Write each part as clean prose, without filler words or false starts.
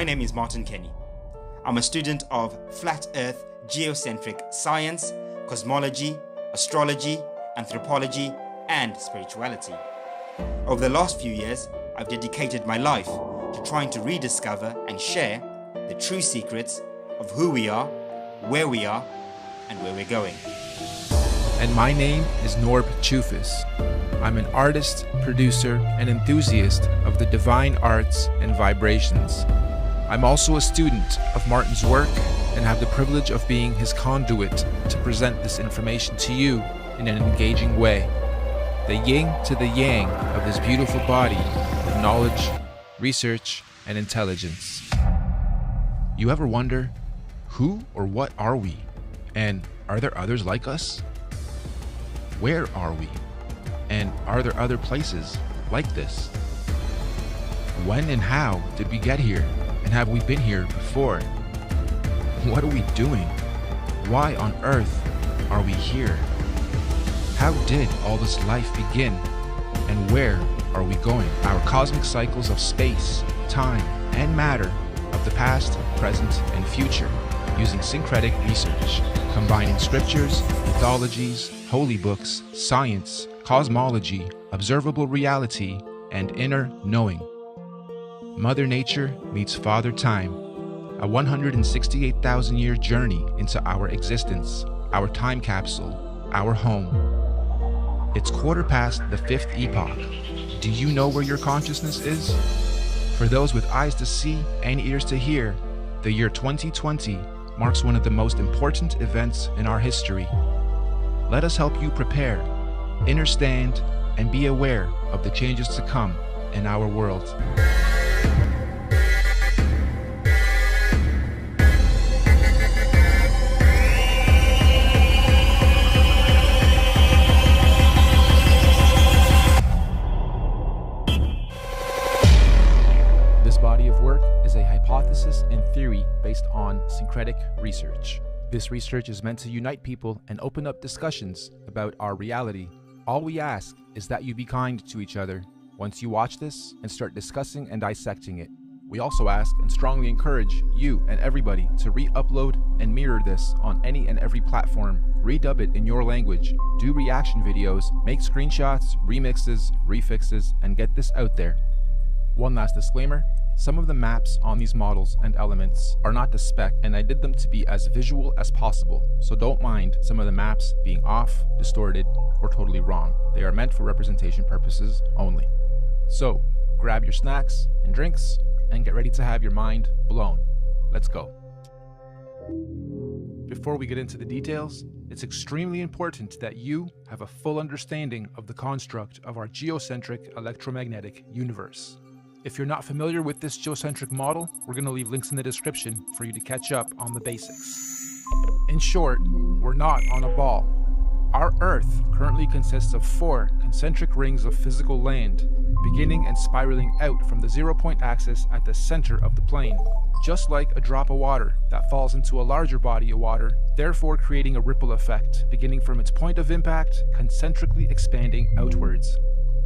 My name is Martin Kenny. I'm a student of flat earth geocentric science, cosmology, astrology, anthropology, and spirituality. Over the last few years, I've dedicated my life to trying to rediscover and share the true secrets of who we are, and where we're going. And my name is Norb Chufis. I'm an artist, producer, and enthusiast of the divine arts and vibrations. I'm also a student of Martin's work and have the privilege of being his conduit to present this information to you in an engaging way. The yin to the yang of this beautiful body of knowledge, research, and intelligence. You ever wonder, who or what are we? And are there others like us? Where are we? And are there other places like this? When and how did we get here? And have we been here before? What are we doing? Why on earth are we here? How did all this life begin? And where are we going? Our cosmic cycles of space, time, and matter of the past, present, and future using syncretic research, combining scriptures, mythologies, holy books, science, cosmology, observable reality, and inner knowing. Mother Nature meets Father Time, a 168,000-year journey into our existence, our time capsule, our home. It's quarter past the fifth epoch. Do you know where your consciousness is? For those with eyes to see and ears to hear, the year 2020 marks one of the most important events in our history. Let us help you prepare, understand, and be aware of the changes to come in our world. This body of work is a hypothesis and theory based on syncretic research. This research is meant to unite people and open up discussions about our reality. All we ask is that you be kind to each other once you watch this and start discussing and dissecting it. We also ask and strongly encourage you and everybody to re-upload and mirror this on any and every platform. Redub it in your language, do reaction videos, make screenshots, remixes, refixes, and get this out there. One last disclaimer, some of the maps on these models and elements are not to spec, and I did them to be as visual as possible, so don't mind some of the maps being off, distorted, or totally wrong. They are meant for representation purposes only. So, grab your snacks and drinks, and get ready to have your mind blown. Let's go. Before we get into the details, it's extremely important that you have a full understanding of the construct of our geocentric electromagnetic universe. If you're not familiar with this geocentric model, we're going to leave links in the description for you to catch up on the basics. In short, we're not on a ball. Our Earth currently consists of 4 concentric rings of physical land, beginning and spiraling out from the 0-point axis at the center of the plane, just like a drop of water that falls into a larger body of water, therefore creating a ripple effect, beginning from its point of impact, concentrically expanding outwards.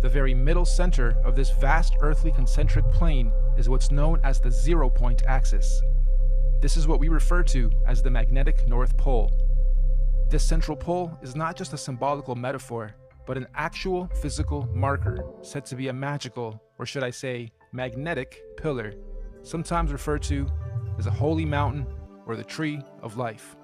The very middle center of this vast earthly concentric plane is what's known as the 0-point axis. This is what we refer to as the magnetic North Pole. This central pole is not just a symbolical metaphor, but an actual physical marker said to be a magical, or should I say, magnetic pillar, sometimes referred to as a holy mountain or the tree of life.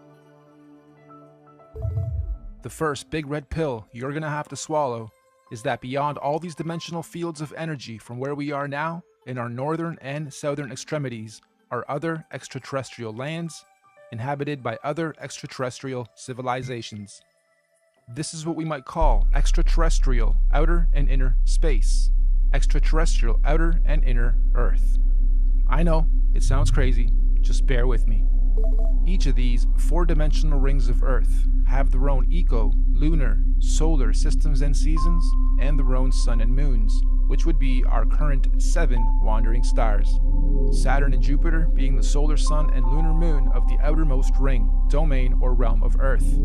The first big red pill you're gonna have to swallow is that beyond all these dimensional fields of energy from where we are now, in our northern and southern extremities, are other extraterrestrial lands inhabited by other extraterrestrial civilizations. This is what we might call extraterrestrial outer and inner space, extraterrestrial outer and inner Earth. I know, it sounds crazy, just bear with me. Each of these 4-dimensional rings of Earth have their own lunar, solar systems and seasons, and their own sun and moons, which would be our current 7 wandering stars. Saturn and Jupiter being the solar sun and lunar moon of the outermost ring, domain, or realm of Earth.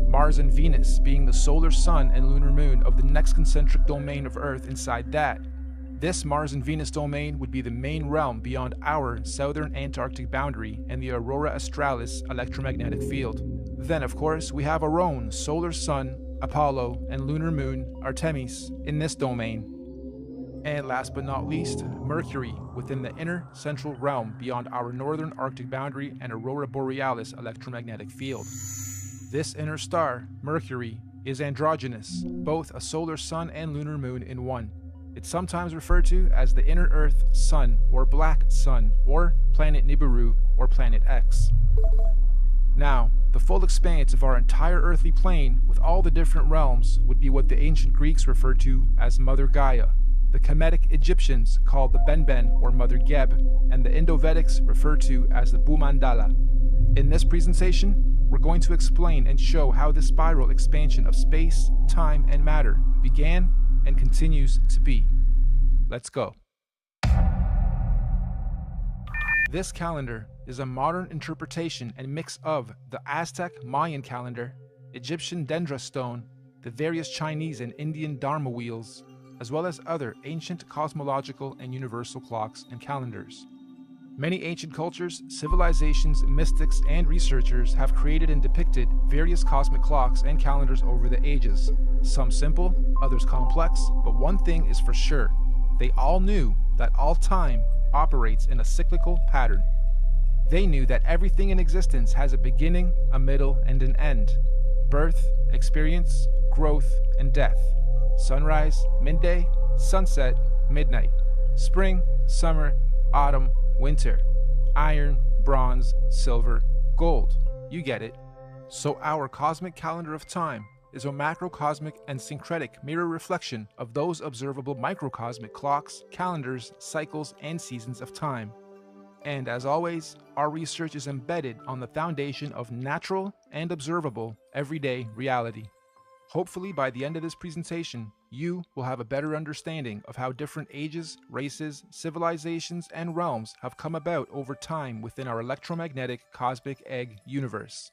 Mars and Venus being the solar sun and lunar moon of the next concentric domain of Earth inside that. This Mars and Venus domain would be the main realm beyond our southern Antarctic boundary and the Aurora Australis electromagnetic field. Then, of course, we have our own solar sun, Apollo, and lunar moon, Artemis, in this domain. And last but not least, Mercury within the inner central realm beyond our northern Arctic boundary and Aurora Borealis electromagnetic field. This inner star, Mercury, is androgynous, both a solar sun and lunar moon in one. It's sometimes referred to as the inner Earth Sun or Black Sun or planet Nibiru or planet X. Now, the full expanse of our entire earthly plane with all the different realms would be what the ancient Greeks referred to as Mother Gaia, the Kemetic Egyptians called the Benben or Mother Geb, and the Indo-Vedics referred to as the Bhumandala. In this presentation, we're going to explain and show how this spiral expansion of space, time, and matter began and continues to be. Let's go. This calendar is a modern interpretation and mix of the Aztec Mayan calendar, Egyptian dendra stone, the various Chinese and Indian dharma wheels, as well as other ancient cosmological and universal clocks and calendars. Many ancient cultures, civilizations, mystics, and researchers have created and depicted various cosmic clocks and calendars over the ages. Some simple, others complex, but one thing is for sure. They all knew that all time operates in a cyclical pattern. They knew that everything in existence has a beginning, a middle, and an end. Birth, experience, growth, and death. Sunrise, midday, sunset, midnight. Spring, summer, autumn, winter. Iron, bronze, silver, gold. You get it. So our cosmic calendar of time is a macrocosmic and syncretic mirror reflection of those observable microcosmic clocks, calendars, cycles, and seasons of time. And as always, our research is embedded on the foundation of natural and observable everyday reality. Hopefully by the end of this presentation, you will have a better understanding of how different ages, races, civilizations, and realms have come about over time within our electromagnetic cosmic egg universe.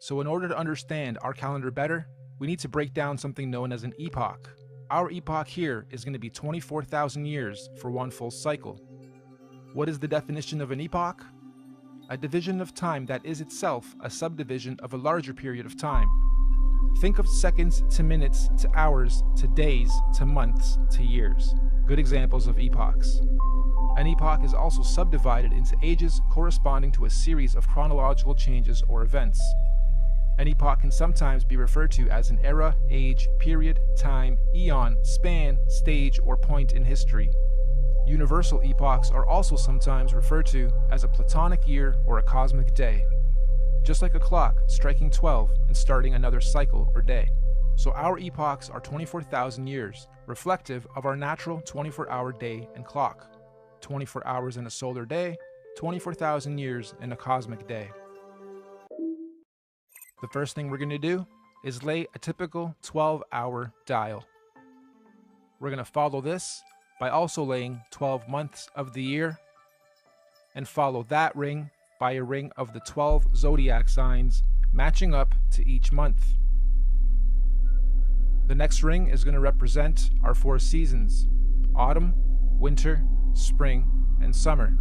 So in order to understand our calendar better, we need to break down something known as an epoch. Our epoch here is going to be 24,000 years for one full cycle. What is the definition of an epoch? A division of time that is itself a subdivision of a larger period of time. Think of seconds to minutes to hours to days to months to years. Good examples of epochs. An epoch is also subdivided into ages corresponding to a series of chronological changes or events. An epoch can sometimes be referred to as an era, age, period, time, eon, span, stage, or point in history. Universal epochs are also sometimes referred to as a platonic year or a cosmic day. Just like a clock striking 12 and starting another cycle or day. So our epochs are 24,000 years, reflective of our natural 24-hour day and clock. 24 hours in a solar day, 24,000 years in a cosmic day. The first thing we're going to do is lay a typical 12-hour dial. We're going to follow this by also laying 12 months of the year, and follow that ring by a ring of the 12 zodiac signs matching up to each month. The next ring is going to represent our 4 seasons: autumn, winter, spring, and summer.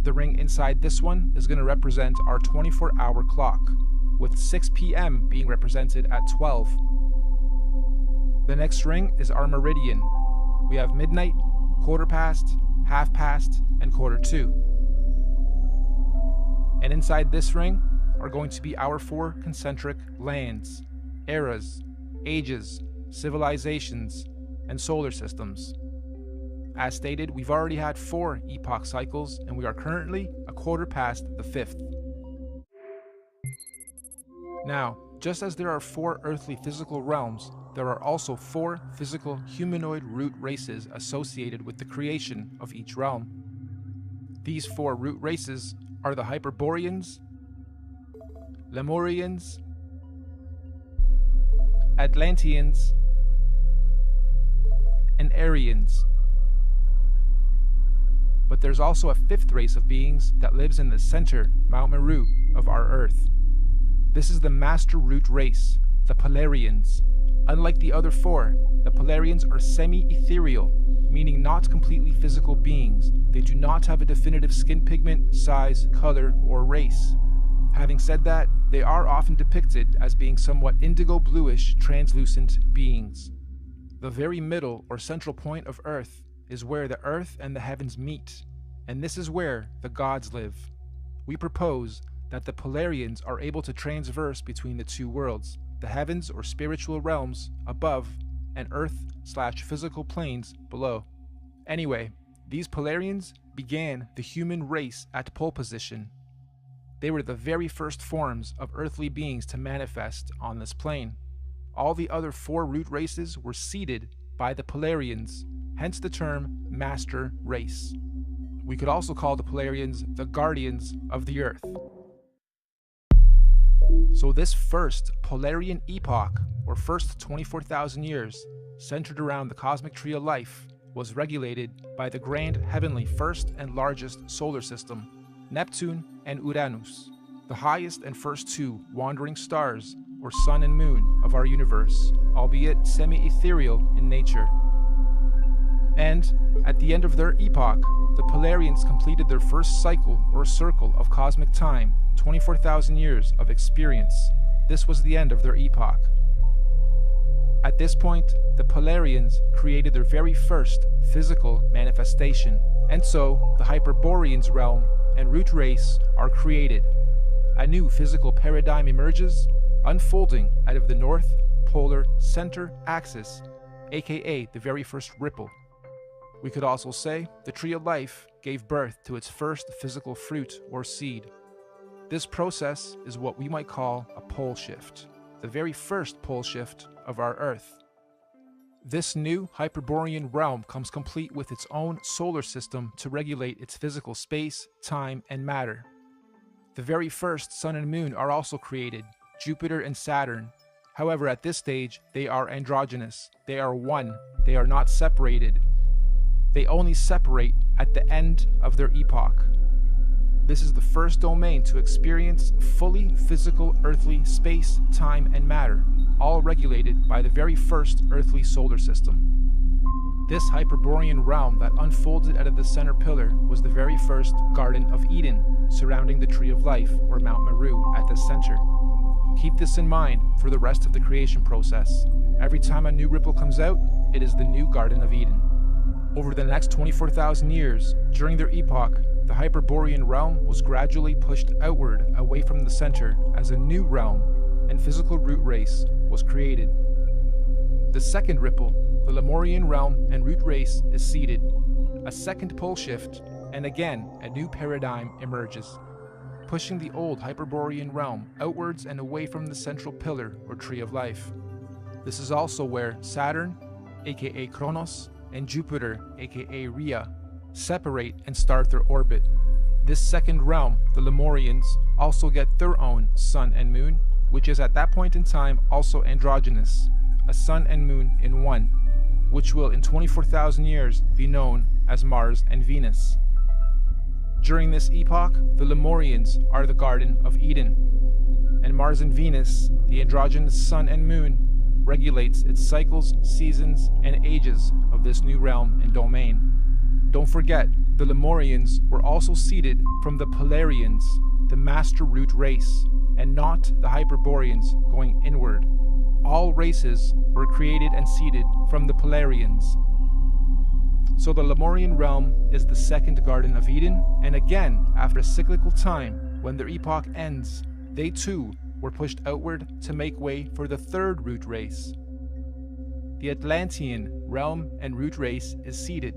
The ring inside this one is going to represent our 24-hour clock, with 6 p.m. being represented at 12. The next ring is our meridian. We have midnight, quarter past, half past, and quarter to. And inside this ring are going to be our 4 concentric lands, eras, ages, civilizations, and solar systems. As stated, we've already had 4 epoch cycles, and we are currently a quarter past the 5th. Now, just as there are 4 earthly physical realms, there are also 4 physical humanoid root races associated with the creation of each realm. These 4 root races are the Hyperboreans, Lemurians, Atlanteans, and Aryans. But there's also a 5th race of beings that lives in the center, Mount Meru, of our Earth. This is the Master Root race, the Polarians, Unlike the other four, the Polarians are semi-ethereal, meaning not completely physical beings. They do not have a definitive skin pigment, size, color, or race. Having said that, they are often depicted as being somewhat indigo-bluish, translucent beings. The very middle or central point of Earth is where the Earth and the heavens meet, and this is where the gods live. We propose that the Polarians are able to transverse between the two worlds, the heavens or spiritual realms above and Earth/physical planes below. Anyway, these Polarians began the human race at pole position. They were the very first forms of earthly beings to manifest on this plane. All the other four root races were seeded by the Polarians, hence the term master race. We could also call the Polarians the guardians of the Earth. So this first Polarian epoch, or first 24,000 years, centered around the cosmic tree of life, was regulated by the grand heavenly first and largest solar system, Neptune and Uranus, the highest and first two wandering stars, or sun and moon, of our universe, albeit semi-ethereal in nature. And at the end of their epoch, the Polarians completed their first cycle or circle of cosmic time, 24,000 years of experience. This was the end of their epoch. At this point, the Polarians created their very first physical manifestation, and so the Hyperboreans realm and root race are created. A new physical paradigm emerges, unfolding out of the North Polar Center Axis, aka the very first ripple. We could also say the tree of life gave birth to its first physical fruit or seed. This process is what we might call a pole shift, the very first pole shift of our Earth. This new Hyperborean realm comes complete with its own solar system to regulate its physical space, time, and matter. The very first sun and moon are also created, Jupiter and Saturn. However, at this stage, they are androgynous. They are one. They are not separated. They only separate at the end of their epoch. This is the first domain to experience fully physical earthly space, time, and matter, all regulated by the very first earthly solar system. This Hyperborean realm that unfolded out of the center pillar was the very first Garden of Eden, surrounding the Tree of Life, or Mount Meru, at the center. Keep this in mind for the rest of the creation process. Every time a new ripple comes out, it is the new Garden of Eden. Over the next 24,000 years, during their epoch, the Hyperborean realm was gradually pushed outward away from the center as a new realm and physical root race was created. The second ripple, the Lemurian realm and root race, is seeded. A second pole shift, and again a new paradigm emerges, pushing the old Hyperborean realm outwards and away from the central pillar or tree of life. This is also where Saturn, aka Kronos, and Jupiter, aka Rhea, separate and start their orbit. This second realm, the Lemurians, also get their own sun and moon, which is at that point in time also androgynous, a sun and moon in one, which will in 24,000 years be known as Mars and Venus. During this epoch, the Lemurians are the Garden of Eden, and Mars and Venus, the androgynous sun and moon, regulates its cycles, seasons, and ages of this new realm and domain. Don't forget, the Lemurians were also seeded from the Polarians, the master root race, and not the Hyperboreans going inward. All races were created and seeded from the Polarians. So the Lemurian realm is the second Garden of Eden, and again, after a cyclical time, when their epoch ends, they too were pushed outward to make way for the third root race. The Atlantean realm and root race is seeded.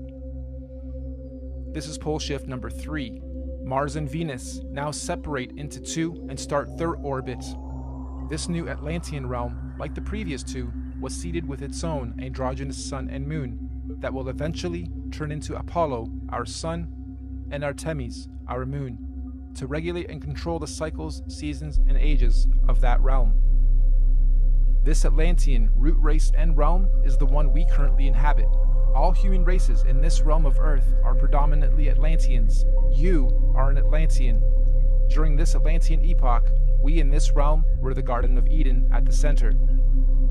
This is pole shift number 3. Mars and Venus now separate into two and start their orbit. This new Atlantean realm, like the previous two, was seeded with its own androgynous sun and moon that will eventually turn into Apollo, our sun, and Artemis, our moon, to regulate and control the cycles, seasons, and ages of that realm. This Atlantean root race and realm is the one we currently inhabit. All human races in this realm of Earth are predominantly Atlanteans. You are an Atlantean. During this Atlantean epoch, we in this realm were the Garden of Eden at the center.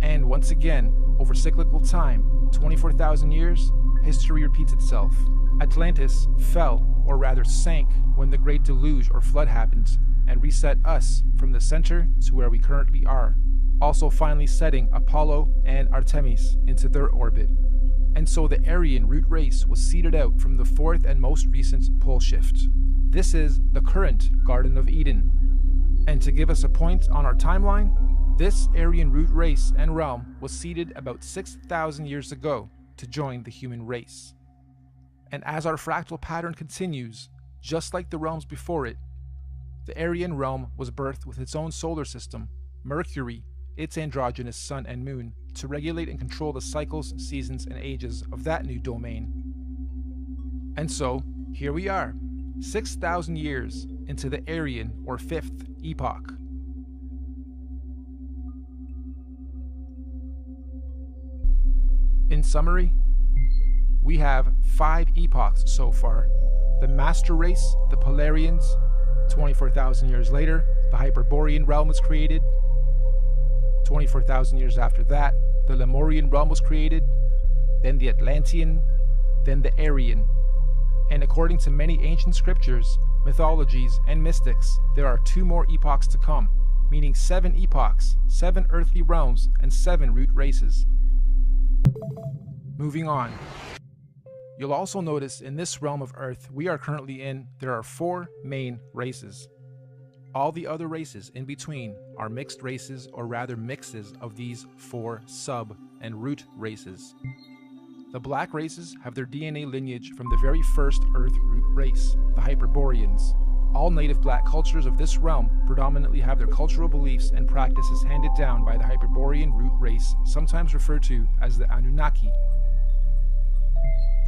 And once again, over cyclical time, 24,000 years, history repeats itself. Atlantis fell, or rather sank, when the Great Deluge or Flood happened, and reset us from the center to where we currently are, also finally setting Apollo and Artemis into their orbit. And so the Aryan root race was seeded out from the fourth and most recent pole shift. This is the current Garden of Eden. And to give us a point on our timeline, this Aryan root race and realm was seeded about 6,000 years ago to join the human race. And as our fractal pattern continues, just like the realms before it, the Aryan realm was birthed with its own solar system, Mercury, its androgynous sun and moon, to regulate and control the cycles, seasons, and ages of that new domain. And so, here we are, 6,000 years into the Aryan or fifth epoch. In summary, we have 5 epochs so far. The Master Race, the Polarians. 24,000 years later, the Hyperborean realm was created. 24,000 years after that, the Lemurian realm was created, then the Atlantean, then the Aryan. And according to many ancient scriptures, mythologies, and mystics, there are 2 more epochs to come, meaning 7 epochs, 7 earthly realms, and 7 root races. Moving on. You'll also notice in this realm of Earth we are currently in, there are 4 main races. All the other races in between are mixed races, or rather mixes of these 4 sub and root races. The black races have their DNA lineage from the very first Earth root race, the Hyperboreans. All native black cultures of this realm predominantly have their cultural beliefs and practices handed down by the Hyperborean root race, sometimes referred to as the Anunnaki.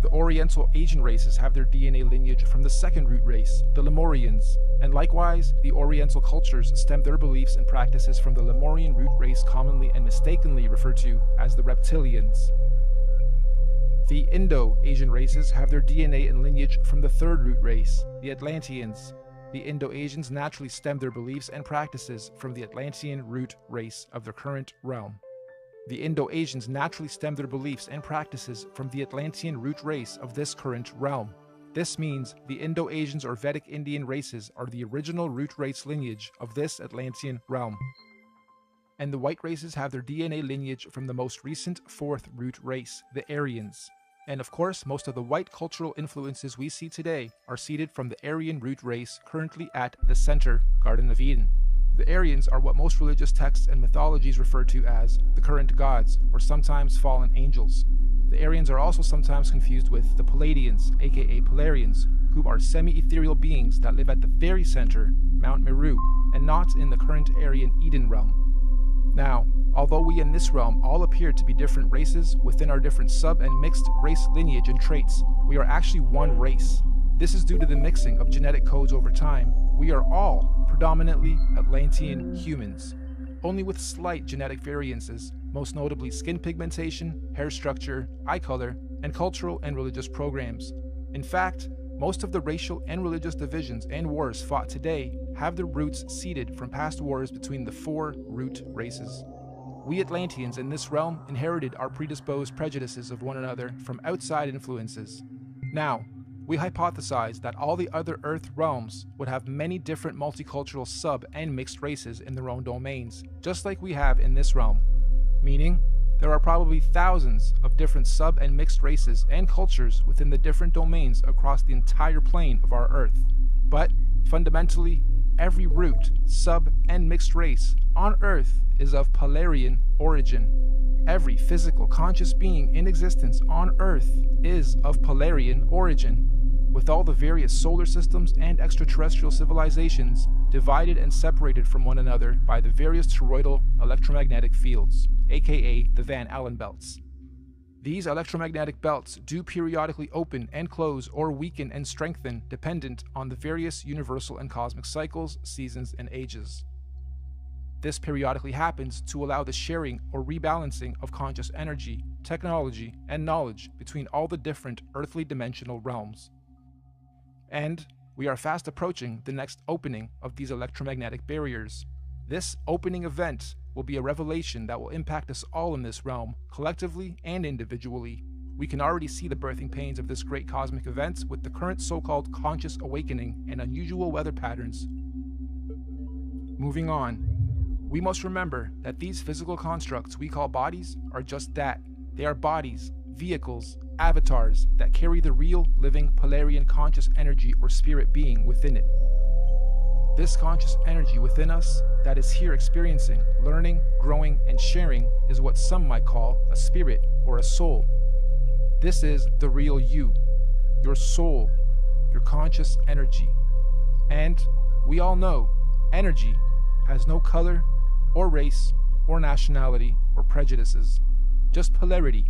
The Oriental Asian races have their DNA lineage from the second root race, the Lemurians, and likewise, the Oriental cultures stem their beliefs and practices from the Lemurian root race, commonly and mistakenly referred to as the Reptilians. The Indo-Asian races have their DNA and lineage from the third root race, the Atlanteans. The Indo-Asians naturally stem their beliefs and practices from the Atlantean root race of their current realm. The Indo-Asians naturally stem their beliefs and practices from the Atlantean root race of this current realm. This means the Indo-Asians or Vedic Indian races are the original root race lineage of this Atlantean realm. And the white races have their DNA lineage from the most recent fourth root race, the Aryans. And of course, most of the white cultural influences we see today are seeded from the Aryan root race currently at the center, Garden of Eden. The Aryans are what most religious texts and mythologies refer to as the current gods, or sometimes fallen angels. The Aryans are also sometimes confused with the Palladians, aka Polarians, who are semi-ethereal beings that live at the very center, Mount Meru, and not in the current Aryan Eden realm. Now, although we in this realm all appear to be different races within our different sub and mixed race lineage and traits, we are actually one race. This is due to the mixing of genetic codes over time. We are all predominantly Atlantean humans, only with slight genetic variances, most notably skin pigmentation, hair structure, eye color, and cultural and religious programs. In fact, most of the racial and religious divisions and wars fought today have their roots seeded from past wars between the 4 root races. We Atlanteans in this realm inherited our predisposed prejudices of one another from outside influences. Now, we hypothesize that all the other Earth realms would have many different multicultural sub and mixed races in their own domains, just like we have in this realm. Meaning, there are probably thousands of different sub and mixed races and cultures within the different domains across the entire plane of our Earth. But, fundamentally, every root, sub, and mixed race on Earth is of Polarian origin. Every physical conscious being in existence on Earth is of Polarian origin, with all the various solar systems and extraterrestrial civilizations divided and separated from one another by the various toroidal electromagnetic fields, aka the Van Allen belts. These electromagnetic belts do periodically open and close or weaken and strengthen dependent on the various universal and cosmic cycles, seasons, and ages. This periodically happens to allow the sharing or rebalancing of conscious energy, technology, and knowledge between all the different earthly dimensional realms. And, we are fast approaching the next opening of these electromagnetic barriers. This opening event will be a revelation that will impact us all in this realm, collectively and individually. We can already see the birthing pains of this great cosmic event with the current so-called conscious awakening and unusual weather patterns. Moving on, we must remember that these physical constructs we call bodies are just that. They are bodies, vehicles, avatars that carry the real, living, Polarian conscious energy or spirit being within it. This conscious energy within us that is here experiencing, learning, growing, and sharing is what some might call a spirit or a soul. This is the real you, your soul, your conscious energy. And we all know energy has no color or race or nationality or prejudices, just polarity,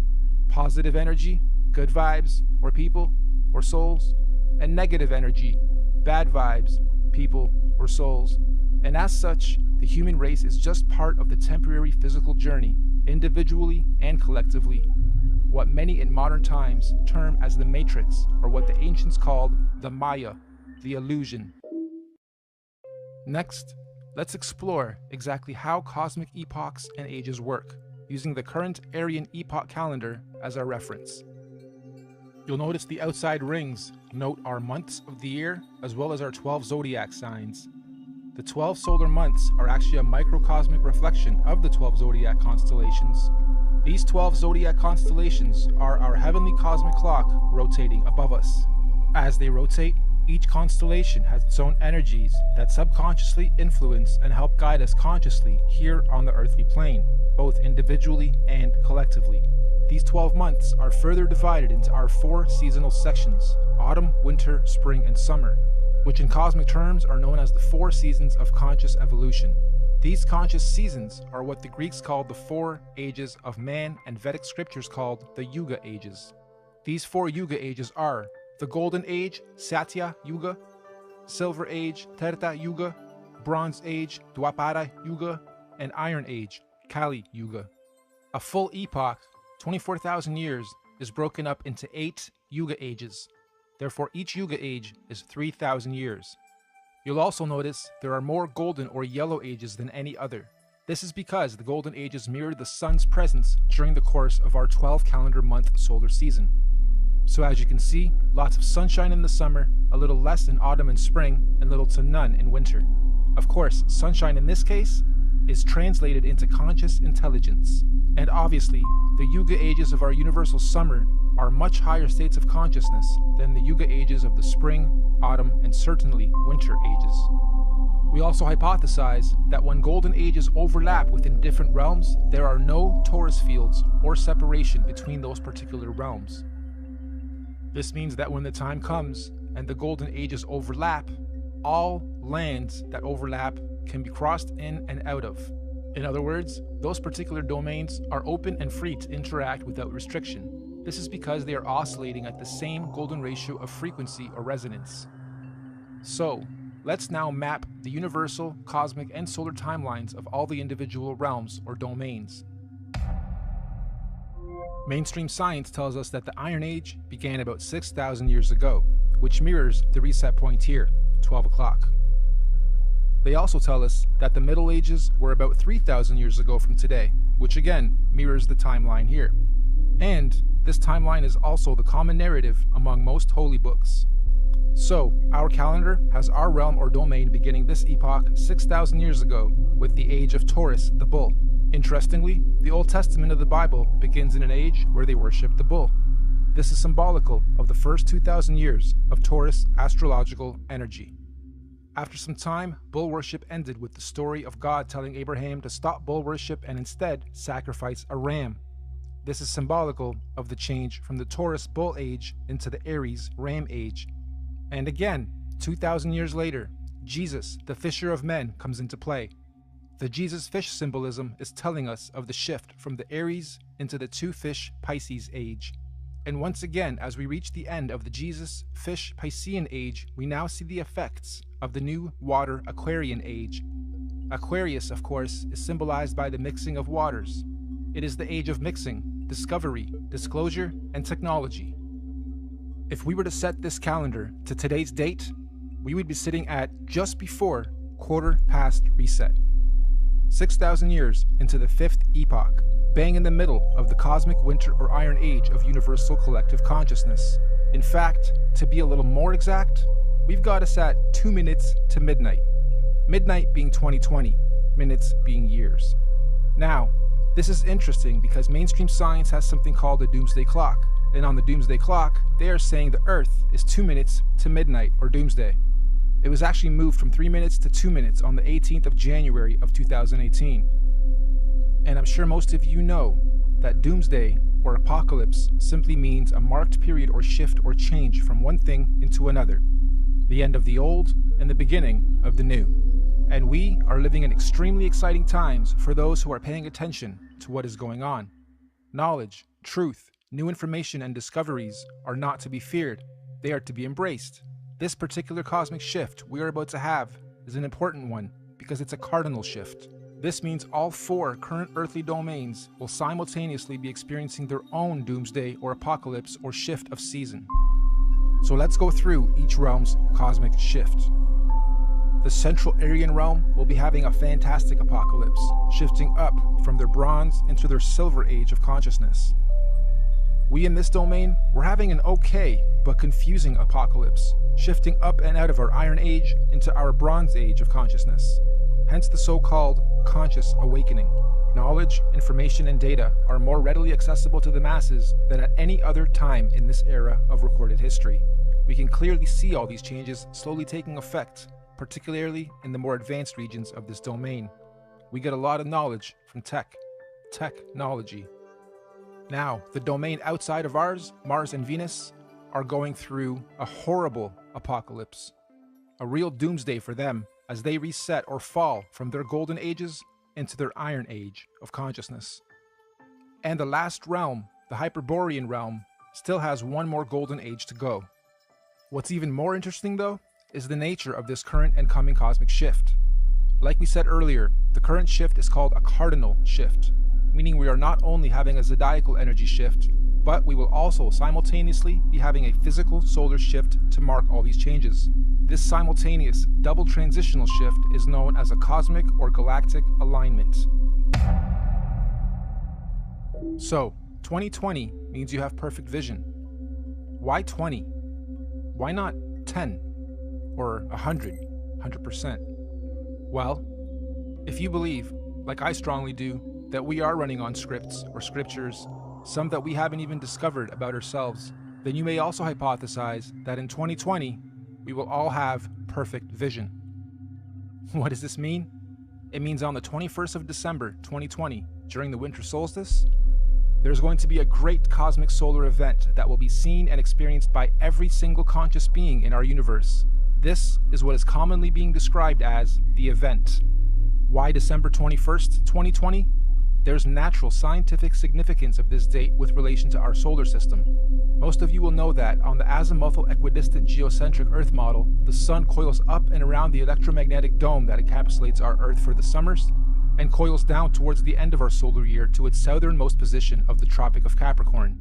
positive energy, good vibes or people or souls, and negative energy, bad vibes, people or souls. And as such, the human race is just part of the temporary physical journey, individually and collectively, what many in modern times term as the matrix, or what the ancients called the Maya, the illusion. Next, let's explore exactly how cosmic epochs and ages work, using the current Aryan epoch calendar as our reference. You'll notice the outside rings note our months of the year as well as our 12 zodiac signs. The 12 solar months are actually a microcosmic reflection of the 12 zodiac constellations. These 12 zodiac constellations are our heavenly cosmic clock rotating above us. As they rotate, each constellation has its own energies that subconsciously influence and help guide us consciously here on the earthly plane, both individually and collectively. These 12 months are further divided into our 4 seasonal sections: autumn, winter, spring, and summer, which in cosmic terms are known as the 4 seasons of conscious evolution. These conscious seasons are what the Greeks called the 4 ages of man and Vedic scriptures called the Yuga ages. These 4 Yuga ages are the Golden Age, Satya Yuga, Silver Age, Treta Yuga, Bronze Age, Dwapara Yuga, and Iron Age, Kali Yuga. A full epoch, 24,000 years, is broken up into 8 Yuga ages. Therefore, each Yuga age is 3,000 years. You'll also notice there are more golden or yellow ages than any other. This is because the golden ages mirror the sun's presence during the course of our 12 calendar month solar season. So as you can see, lots of sunshine in the summer, a little less in autumn and spring, and little to none in winter. Of course, sunshine in this case is translated into conscious intelligence. And obviously, the Yuga ages of our universal summer are much higher states of consciousness than the Yuga ages of the spring, autumn, and certainly winter ages. We also hypothesize that when golden ages overlap within different realms, there are no torus fields or separation between those particular realms. This means that when the time comes and the golden ages overlap, all lands that overlap can be crossed in and out of. In other words, those particular domains are open and free to interact without restriction. This is because they are oscillating at the same golden ratio of frequency or resonance. So, let's now map the universal, cosmic, and solar timelines of all the individual realms or domains. Mainstream science tells us that the Iron Age began about 6,000 years ago, which mirrors the reset point here, 12 o'clock. They also tell us that the Middle Ages were about 3,000 years ago from today, which again mirrors the timeline here. And this timeline is also the common narrative among most holy books. So, our calendar has our realm or domain beginning this epoch 6,000 years ago with the age of Taurus, the bull. Interestingly, the Old Testament of the Bible begins in an age where they worship the bull. This is symbolical of the first 2,000 years of Taurus astrological energy. After some time, bull worship ended with the story of God telling Abraham to stop bull worship and instead sacrifice a ram. This is symbolical of the change from the Taurus bull age into the Aries ram age. And again, 2,000 years later, Jesus, the fisher of men, comes into play. The Jesus fish symbolism is telling us of the shift from the Aries into the 2-fish Pisces age. And once again, as we reach the end of the Jesus fish Piscean age, we now see the effects of the new water Aquarian age. Aquarius, of course, is symbolized by the mixing of waters. It is the age of mixing, discovery, disclosure, and technology. If we were to set this calendar to today's date, we would be sitting at just before quarter past reset. 6,000 years into the fifth epoch, bang in the middle of the cosmic winter or iron age of universal collective consciousness. In fact, to be a little more exact, we've got us at 2 minutes to midnight. Midnight being 2020, minutes being years. Now, this is interesting because mainstream science has something called a doomsday clock. And on the doomsday clock, they are saying the Earth is 2 minutes to midnight or doomsday. It was actually moved from 3 minutes to 2 minutes on the 18th of January of 2018. And I'm sure most of you know that doomsday or apocalypse simply means a marked period or shift or change from one thing into another. The end of the old and the beginning of the new. And we are living in extremely exciting times for those who are paying attention to what is going on. Knowledge, truth, new information and discoveries are not to be feared. They are to be embraced. This particular cosmic shift we are about to have is an important one because it's a cardinal shift. This means all 4 current earthly domains will simultaneously be experiencing their own doomsday or apocalypse or shift of season. So let's go through each realm's cosmic shift. The Central Aryan realm will be having a fantastic apocalypse, shifting up from their bronze into their silver age of consciousness. We in this domain, we're having an okay but confusing apocalypse, shifting up and out of our Iron Age into our Bronze Age of consciousness. Hence the so-called conscious awakening. Knowledge, information, and data are more readily accessible to the masses than at any other time in this era of recorded history. We can clearly see all these changes slowly taking effect, particularly in the more advanced regions of this domain. We get a lot of knowledge from technology. Now, the domain outside of ours, Mars and Venus, are going through a horrible apocalypse. A real doomsday for them as they reset or fall from their golden ages into their iron age of consciousness. And the last realm, the Hyperborean realm, still has one more golden age to go. What's even more interesting though, is the nature of this current and coming cosmic shift. Like we said earlier, the current shift is called a cardinal shift, meaning we are not only having a zodiacal energy shift, but we will also simultaneously be having a physical solar shift to mark all these changes. This simultaneous double transitional shift is known as a cosmic or galactic alignment. So, 2020 means you have perfect vision. Why 20? Why not 10? Or 100%? Well, if you believe, like I strongly do, that we are running on scripts or scriptures, some that we haven't even discovered about ourselves, then you may also hypothesize that in 2020, we will all have perfect vision. What does this mean? It means on the 21st of December, 2020, during the winter solstice, there's going to be a great cosmic solar event that will be seen and experienced by every single conscious being in our universe. This is what is commonly being described as the event. Why December 21st, 2020? There's natural scientific significance of this date with relation to our solar system. Most of you will know that on the azimuthal equidistant geocentric Earth model, the Sun coils up and around the electromagnetic dome that encapsulates our Earth for the summers, and coils down towards the end of our solar year to its southernmost position of the Tropic of Capricorn.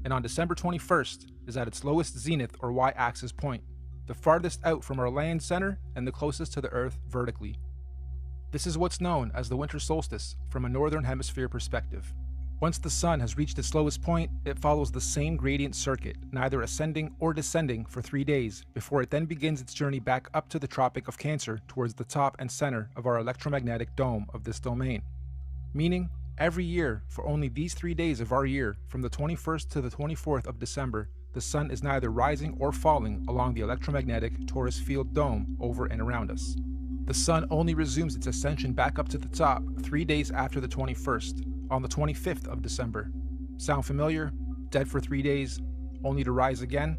And on December 21st is at its lowest zenith or y-axis point, the farthest out from our land center and the closest to the Earth vertically. This is what's known as the winter solstice from a northern hemisphere perspective. Once the sun has reached its lowest point, it follows the same gradient circuit, neither ascending or descending for 3 days, before it then begins its journey back up to the Tropic of Cancer towards the top and center of our electromagnetic dome of this domain. Meaning, every year, for only these 3 days of our year, from the 21st to the 24th of December, the sun is neither rising or falling along the electromagnetic torus field dome over and around us. The sun only resumes its ascension back up to the top 3 days after the 21st, on the 25th of December. Sound familiar? Dead for 3 days, only to rise again?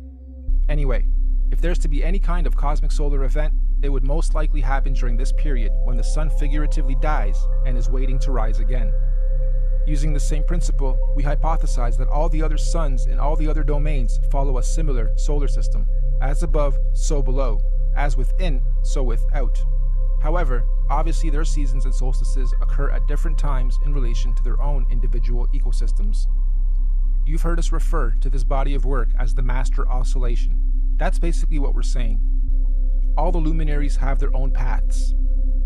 Anyway, if there's to be any kind of cosmic solar event, it would most likely happen during this period when the sun figuratively dies and is waiting to rise again. Using the same principle, we hypothesize that all the other suns in all the other domains follow a similar solar system. As above, so below. As within, so without. However, obviously their seasons and solstices occur at different times in relation to their own individual ecosystems. You've heard us refer to this body of work as the master oscillation. That's basically what we're saying. all the luminaries have their own paths.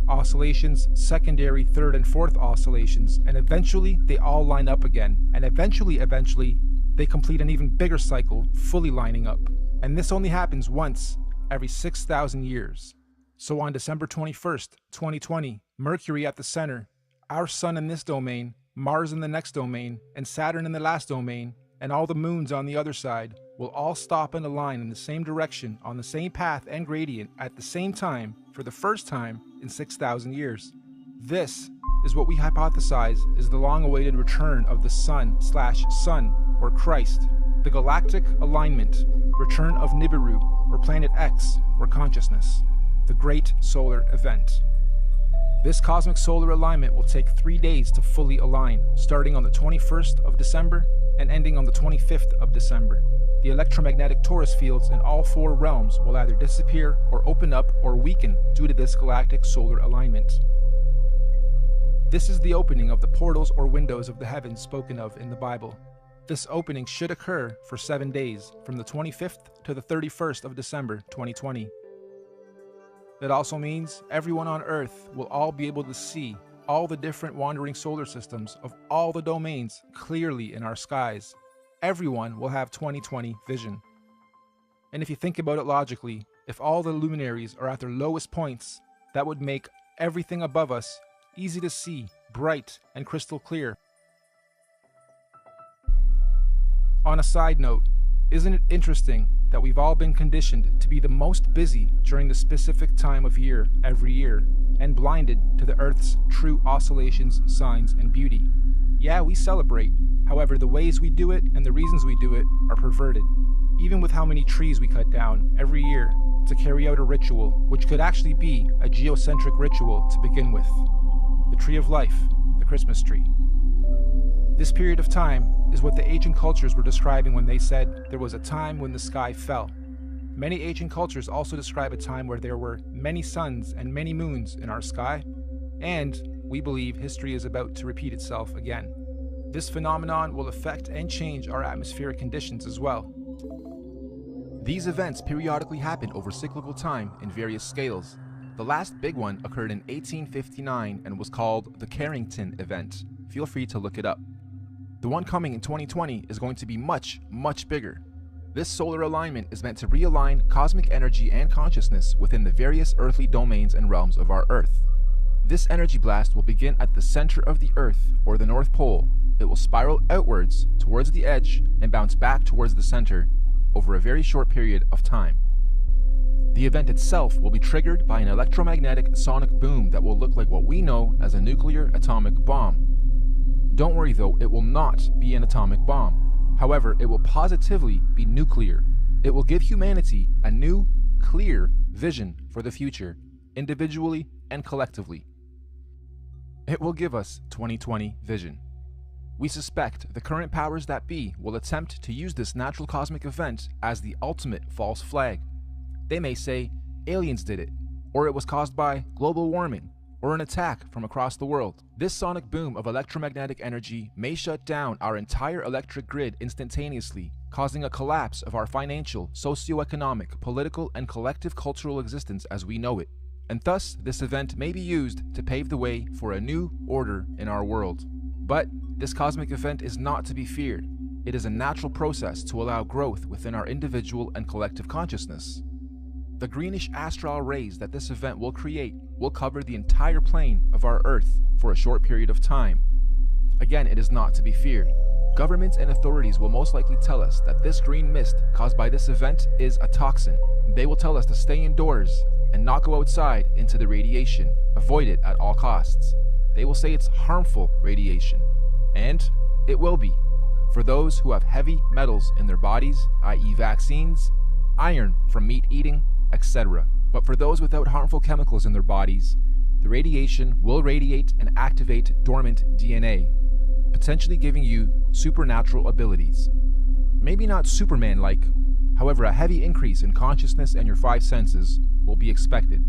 Oscillations, secondary, third, and fourth oscillations, and eventually they all line up again, and eventually, they complete an even bigger cycle, fully lining up. And this only happens once every 6,000 years. So on December 21st, 2020, Mercury at the center, our Sun in this domain, Mars in the next domain, and Saturn in the last domain, and all the moons on the other side, will all stop and align in the same direction on the same path and gradient at the same time for the first time in 6,000 years. This is what we hypothesize is the long-awaited return of the Sun/Sun, or Christ, the galactic alignment, return of Nibiru, or Planet X, or consciousness, the great solar event. This cosmic solar alignment will take 3 days to fully align, starting on the 21st of December and ending on the 25th of December. The electromagnetic torus fields in all 4 realms will either disappear or open up or weaken due to this galactic solar alignment. This is the opening of the portals or windows of the heavens spoken of in the Bible. This opening should occur for 7 days, from the 25th to the 31st of December 2020. That also means everyone on Earth will all be able to see all the different wandering solar systems of all the domains clearly in our skies. Everyone will have 20/20 vision. And if you think about it logically, if all the luminaries are at their lowest points, that would make everything above us easy to see, bright, and crystal clear. On a side note, isn't it interesting that we've all been conditioned to be the most busy during the specific time of year every year, and blinded to the Earth's true oscillations, signs, and beauty? Yeah, we celebrate. However, the ways we do it and the reasons we do it are perverted. Even with how many trees we cut down every year to carry out a ritual, which could actually be a geocentric ritual to begin with. The tree of life, the Christmas tree. This period of time is what the ancient cultures were describing when they said there was a time when the sky fell. Many ancient cultures also describe a time where there were many suns and many moons in our sky, and we believe history is about to repeat itself again. This phenomenon will affect and change our atmospheric conditions as well. These events periodically happen over cyclical time in various scales. The last big one occurred in 1859 and was called the Carrington event. Feel free to look it up. The one coming in 2020 is going to be much, much bigger. This solar alignment is meant to realign cosmic energy and consciousness within the various earthly domains and realms of our Earth. This energy blast will begin at the center of the Earth, or the North Pole. It will spiral outwards towards the edge and bounce back towards the center over a very short period of time. The event itself will be triggered by an electromagnetic sonic boom that will look like what we know as a nuclear atomic bomb. Don't worry though, it will not be an atomic bomb. However, it will positively be nuclear. It will give humanity a new, clear vision for the future, individually and collectively. It will give us 20/20 vision. We suspect the current powers that be will attempt to use this natural cosmic event as the ultimate false flag. They may say aliens did it, or it was caused by global warming, or an attack from across the world. This sonic boom of electromagnetic energy may shut down our entire electric grid instantaneously, causing a collapse of our financial, socio-economic, political, and collective cultural existence as we know it. And thus, this event may be used to pave the way for a new order in our world. But this cosmic event is not to be feared. It is a natural process to allow growth within our individual and collective consciousness. The greenish astral rays that this event will create will cover the entire plane of our Earth for a short period of time. Again, it is not to be feared. Governments and authorities will most likely tell us that this green mist caused by this event is a toxin. They will tell us to stay indoors and not go outside into the radiation. Avoid it at all costs. They will say it's harmful radiation. And it will be. For those who have heavy metals in their bodies, i.e. vaccines, iron from meat eating, etc. But for those without harmful chemicals in their bodies, the radiation will radiate and activate dormant DNA, potentially giving you supernatural abilities. Maybe not Superman-like, however, a heavy increase in consciousness and your 5 senses will be expected.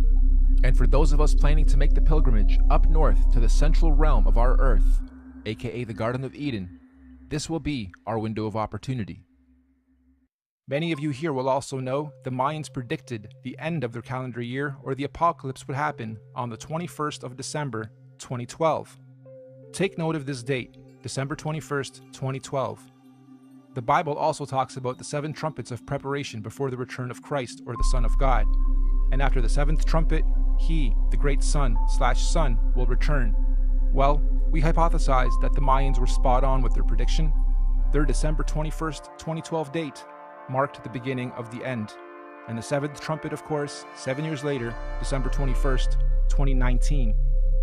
And for those of us planning to make the pilgrimage up north to the central realm of our Earth, aka the Garden of Eden, this will be our window of opportunity. Many of you here will also know the Mayans predicted the end of their calendar year, or the apocalypse, would happen on the 21st of December, 2012. Take note of this date, December 21st, 2012. The Bible also talks about the 7 trumpets of preparation before the return of Christ, or the Son of God. And after the 7th trumpet, he, the great Son, will return. Well, we hypothesized that the Mayans were spot on with their prediction. Their December 21st, 2012 date marked the beginning of the end. And the 7th trumpet, of course, 7 years later, December 21st, 2019.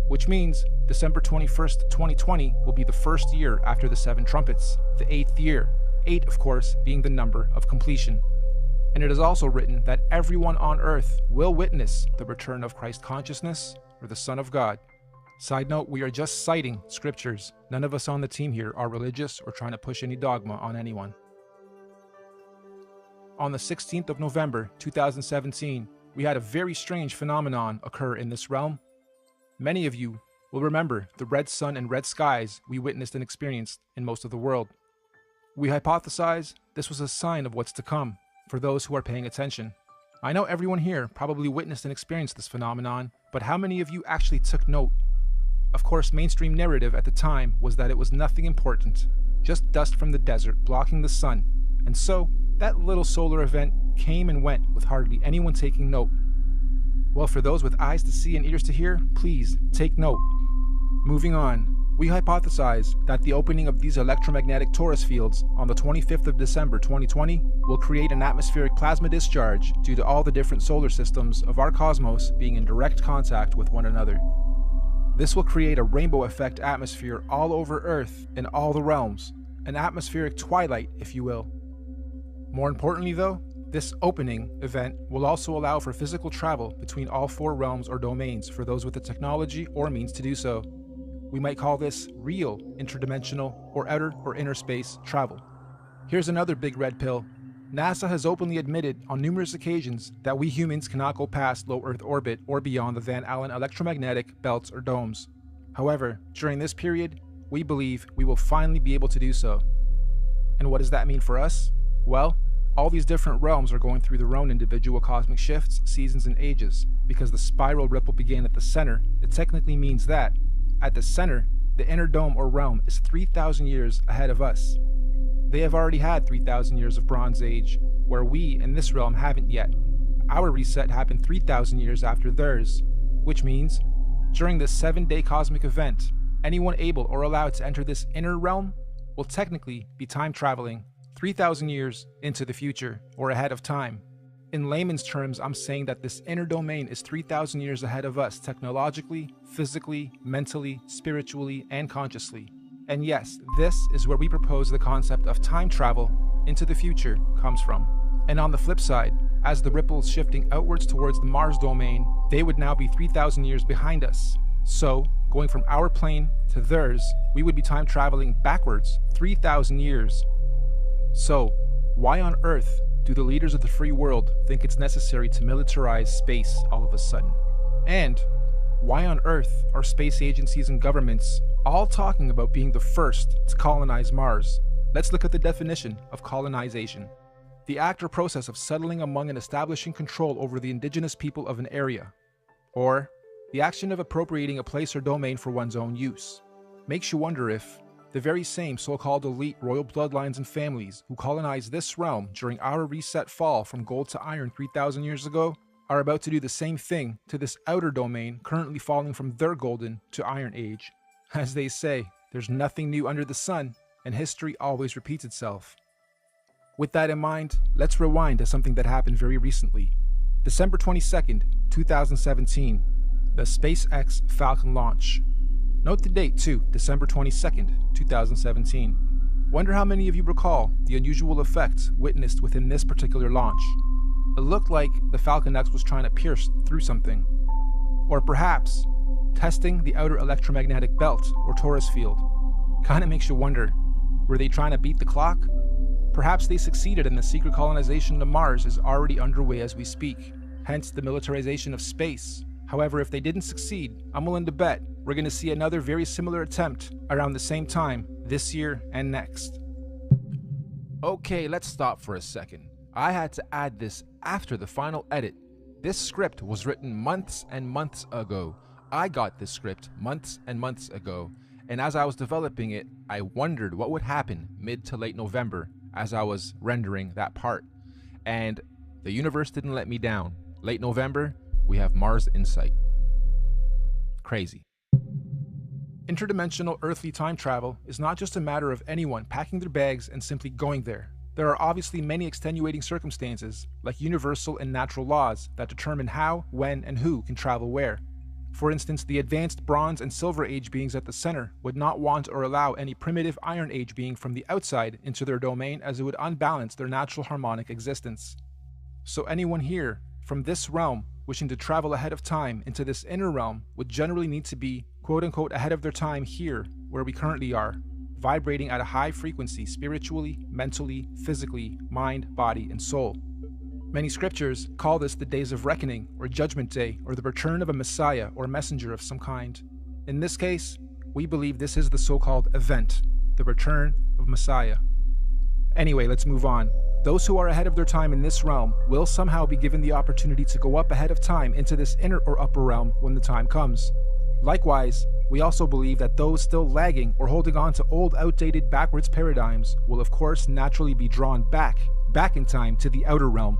Which means December 21st, 2020 will be the first year after the 7 trumpets, the 8th year. 8, of course, being the number of completion. And it is also written that everyone on earth will witness the return of Christ consciousness, or the Son of God. Side note, we are just citing scriptures. None of us on the team here are religious or trying to push any dogma on anyone. On the 16th of November, 2017, we had a very strange phenomenon occur in this realm. Many of you will remember the red sun and red skies we witnessed and experienced in most of the world. We hypothesize this was a sign of what's to come for those who are paying attention. I know everyone here probably witnessed and experienced this phenomenon, but how many of you actually took note? Of course, mainstream narrative at the time was that it was nothing important, just dust from the desert blocking the sun, and so that little solar event came and went with hardly anyone taking note. Well, for those with eyes to see and ears to hear, please take note. Moving on, we hypothesize that the opening of these electromagnetic torus fields on the 25th of December 2020 will create an atmospheric plasma discharge due to all the different solar systems of our cosmos being in direct contact with one another. This will create a rainbow effect atmosphere all over Earth in all the realms, an atmospheric twilight, if you will. More importantly though, this opening event will also allow for physical travel between all 4 realms or domains for those with the technology or means to do so. We might call this real interdimensional or outer or inner space travel. Here's another big red pill. NASA has openly admitted on numerous occasions that we humans cannot go past low Earth orbit or beyond the Van Allen electromagnetic belts or domes. However, during this period, we believe we will finally be able to do so. And what does that mean for us? Well, all these different realms are going through their own individual cosmic shifts, seasons, and ages. Because the spiral ripple began at the center, it technically means that at the center, the inner dome or realm is 3,000 years ahead of us. They have already had 3,000 years of Bronze Age, where we in this realm haven't yet. Our reset happened 3,000 years after theirs, which means during this 7-day cosmic event, anyone able or allowed to enter this inner realm will technically be time traveling 3,000 years into the future or ahead of time. In layman's terms, I'm saying that this inner domain is 3,000 years ahead of us technologically, physically, mentally, spiritually, and consciously. And yes, this is where we propose the concept of time travel into the future comes from. And on the flip side, as the ripples shifting outwards towards the Mars domain, they would now be 3,000 years behind us. So, going from our plane to theirs, we would be time traveling backwards 3,000 years. So, why on earth do the leaders of the free world think it's necessary to militarize space all of a sudden? And why on earth are space agencies and governments all talking about being the first to colonize Mars? Let's look at the definition of colonization. The act or process of settling among and establishing control over the indigenous people of an area. Or the action of appropriating a place or domain for one's own use. Makes you wonder if the very same so-called elite royal bloodlines and families who colonized this realm during our reset fall from gold to iron 3,000 years ago are about to do the same thing to this outer domain currently falling from their golden to iron age. As they say, there's nothing new under the sun, and history always repeats itself. With that in mind, let's rewind to something that happened very recently. December 22nd, 2017, the SpaceX Falcon launch. Note the date too, December 22nd, 2017. Wonder how many of you recall the unusual effects witnessed within this particular launch. It looked like the Falcon X was trying to pierce through something. Or perhaps, testing the outer electromagnetic belt or torus field. Kinda makes you wonder, were they trying to beat the clock? Perhaps they succeeded and the secret colonization of Mars is already underway as we speak, hence the militarization of space. However, if they didn't succeed, I'm willing to bet we're going to see another very similar attempt around the same time this year and next. Okay, let's stop for a second. I had to add this after the final edit. This script was written months and months ago. I got this script months and months ago, and as I was developing it, I wondered what would happen mid to late November as I was rendering that part. And the universe didn't let me down. Late November, we have Mars Insight. Crazy. Interdimensional earthly time travel is not just a matter of anyone packing their bags and simply going there. There are obviously many extenuating circumstances, like universal and natural laws, that determine how, when, and who can travel where. For instance, the advanced Bronze and Silver Age beings at the center would not want or allow any primitive Iron Age being from the outside into their domain, as it would unbalance their natural harmonic existence. So anyone here, from this realm, wishing to travel ahead of time into this inner realm would generally need to be, quote-unquote, ahead of their time here, where we currently are, vibrating at a high frequency spiritually, mentally, physically, mind, body, and soul. Many scriptures call this the days of reckoning, or judgment day, or the return of a messiah or messenger of some kind. In this case, we believe this is the so-called event, the return of Messiah. Anyway, let's move on. Those who are ahead of their time in this realm will somehow be given the opportunity to go up ahead of time into this inner or upper realm when the time comes. Likewise, we also believe that those still lagging or holding on to old, outdated, backwards paradigms will of course naturally be drawn back in time to the outer realm.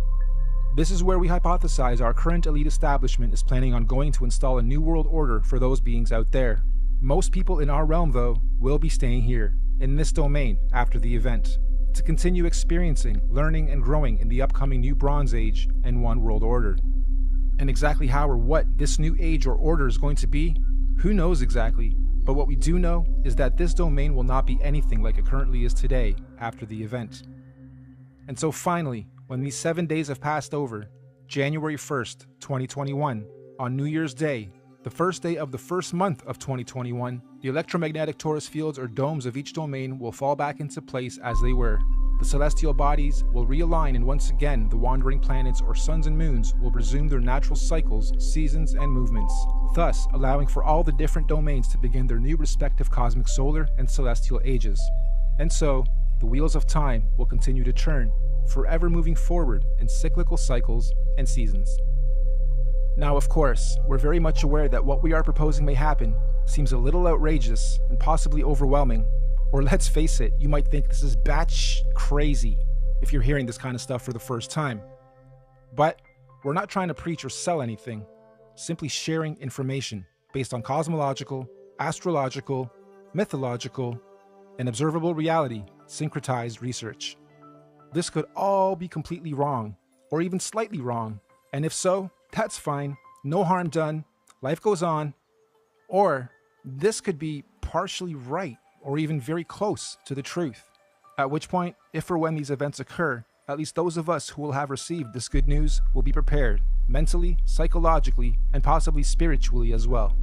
This is where we hypothesize our current elite establishment is planning on going to install a new world order for those beings out there. Most people in our realm, though, will be staying here, in this domain, after the event, to continue experiencing, learning, and growing in the upcoming new Bronze Age and One World Order. And exactly how or what this new age or order is going to be, who knows exactly, but what we do know is that this domain will not be anything like it currently is today after the event. And so finally, when these 7 days have passed over, January 1st, 2021, on New Year's Day, the first day of the first month of 2021, the electromagnetic torus fields or domes of each domain will fall back into place as they were. The celestial bodies will realign, and once again the wandering planets or suns and moons will resume their natural cycles, seasons, and movements, thus allowing for all the different domains to begin their new respective cosmic solar and celestial ages. And so, the wheels of time will continue to turn, forever moving forward in cyclical cycles and seasons. Now, of course, we're very much aware that what we are proposing may happen seems a little outrageous and possibly overwhelming. Or let's face it, you might think this is batch crazy if you're hearing this kind of stuff for the first time. But we're not trying to preach or sell anything, simply sharing information based on cosmological, astrological, mythological, and observable reality syncretized research. This could all be completely wrong, or even slightly wrong, and if so, that's fine, no harm done, life goes on. Or this could be partially right, or even very close to the truth. At which point, if or when these events occur, at least those of us who will have received this good news will be prepared, mentally, psychologically, and possibly spiritually as well.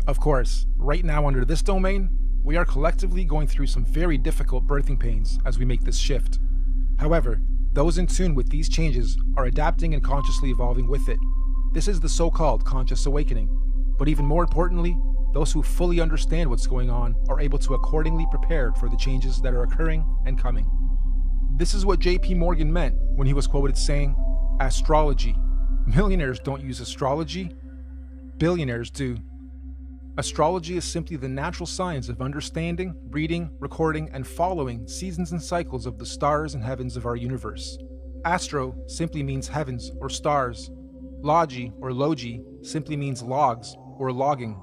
Of course, right now under this domain, we are collectively going through some very difficult birthing pains as we make this shift. However, those in tune with these changes are adapting and consciously evolving with it. This is the so-called conscious awakening. But even more importantly, those who fully understand what's going on are able to accordingly prepare for the changes that are occurring and coming. This is what J.P. Morgan meant when he was quoted saying, "Astrology. Millionaires don't use astrology. Billionaires do." Astrology is simply the natural science of understanding, reading, recording, and following seasons and cycles of the stars and heavens of our universe. Astro simply means heavens or stars. Logi or logi simply means logs or logging.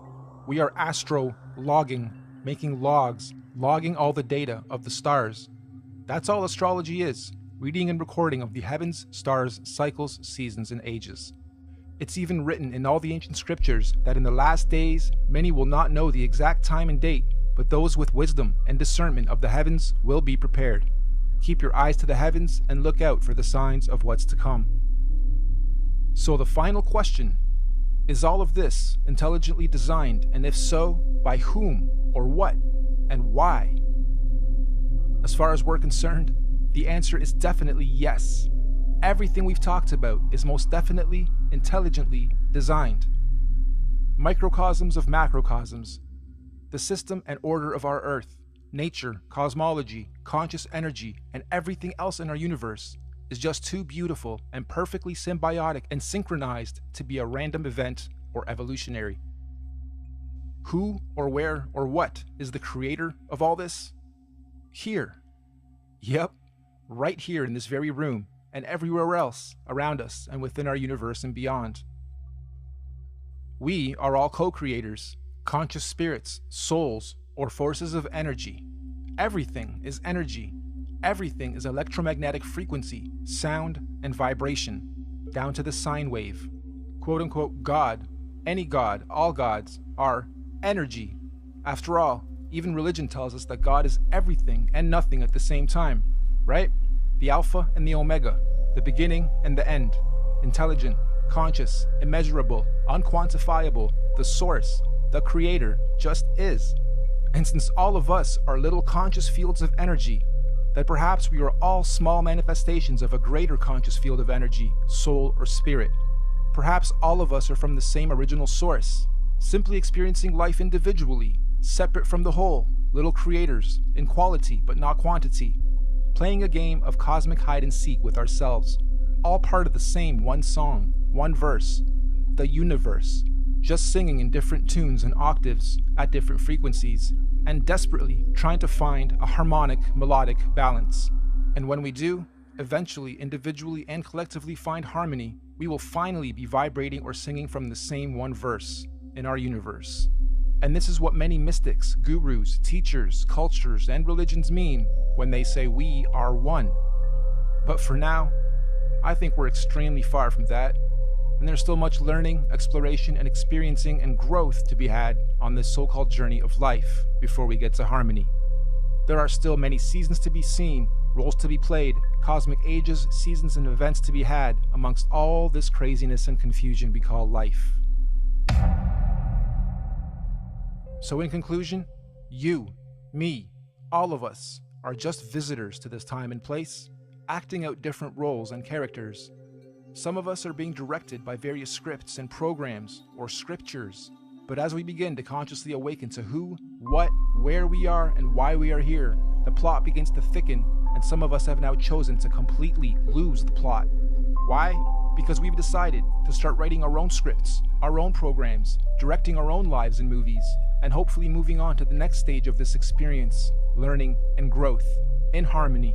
We are astro-logging, making logs, logging all the data of the stars. That's all astrology is, reading and recording of the heavens, stars, cycles, seasons, and ages. It's even written in all the ancient scriptures that in the last days, many will not know the exact time and date, but those with wisdom and discernment of the heavens will be prepared. Keep your eyes to the heavens and look out for the signs of what's to come. So the final question, is all of this intelligently designed, and if so, by whom, or what, and why? As far as we're concerned, the answer is definitely yes. Everything we've talked about is most definitely intelligently designed. Microcosms of macrocosms, the system and order of our Earth, nature, cosmology, conscious energy, and everything else in our universe is just too beautiful and perfectly symbiotic and synchronized to be a random event or evolutionary. Who or where or what is the creator of all this? Here. Yep, right here in this very room and everywhere else around us and within our universe and beyond. We are all co-creators, conscious spirits, souls, or forces of energy. Everything is energy. Everything is electromagnetic frequency, sound, and vibration, down to the sine wave. Quote unquote God, any God, all gods, are energy. After all, even religion tells us that God is everything and nothing at the same time, right? The Alpha and the Omega, the beginning and the end, intelligent, conscious, immeasurable, unquantifiable, the source, the creator, just is. And since all of us are little conscious fields of energy, that perhaps we are all small manifestations of a greater conscious field of energy, soul, or spirit. Perhaps all of us are from the same original source, simply experiencing life individually, separate from the whole, little creators, in quality but not quantity, playing a game of cosmic hide and seek with ourselves, all part of the same one song, one verse, the universe, just singing in different tunes and octaves at different frequencies, and desperately trying to find a harmonic, melodic balance. And when we do, eventually, individually and collectively find harmony, we will finally be vibrating or singing from the same one verse in our universe. And this is what many mystics, gurus, teachers, cultures, and religions mean when they say we are one. But for now, I think we're extremely far from that, and there's still much learning, exploration, and experiencing and growth to be had on this so-called journey of life before we get to harmony. There are still many seasons to be seen, roles to be played, cosmic ages, seasons, and events to be had amongst all this craziness and confusion we call life. So in conclusion, you, me, all of us are just visitors to this time and place, acting out different roles and characters. Some of us are being directed by various scripts and programs or scriptures, but as we begin to consciously awaken to who, what, where we are, and why we are here, the plot begins to thicken, and some of us have now chosen to completely lose the plot. Why? Because we've decided to start writing our own scripts, our own programs, directing our own lives and movies, and hopefully moving on to the next stage of this experience, learning and growth, in harmony.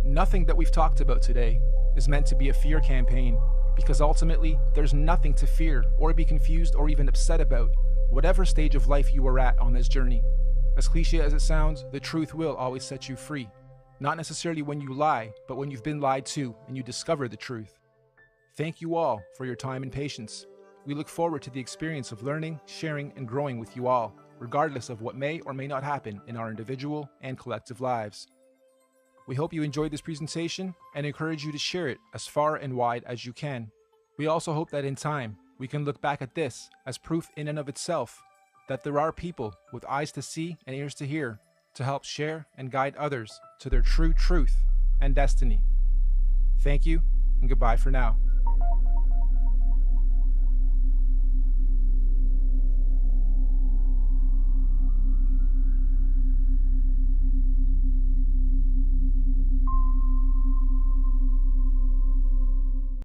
Nothing that we've talked about today is meant to be a fear campaign, because ultimately there's nothing to fear or be confused or even upset about, whatever stage of life you are at on this journey. As cliche as it sounds, the truth will always set you free. Not necessarily when you lie, but when you've been lied to and you discover the truth. Thank you all for your time and patience. We look forward to the experience of learning, sharing, and growing with you all, regardless of what may or may not happen in our individual and collective lives. We hope you enjoyed this presentation and encourage you to share it as far and wide as you can. We also hope that in time, we can look back at this as proof in and of itself that there are people with eyes to see and ears to hear to help share and guide others to their true truth and destiny. Thank you and goodbye for now.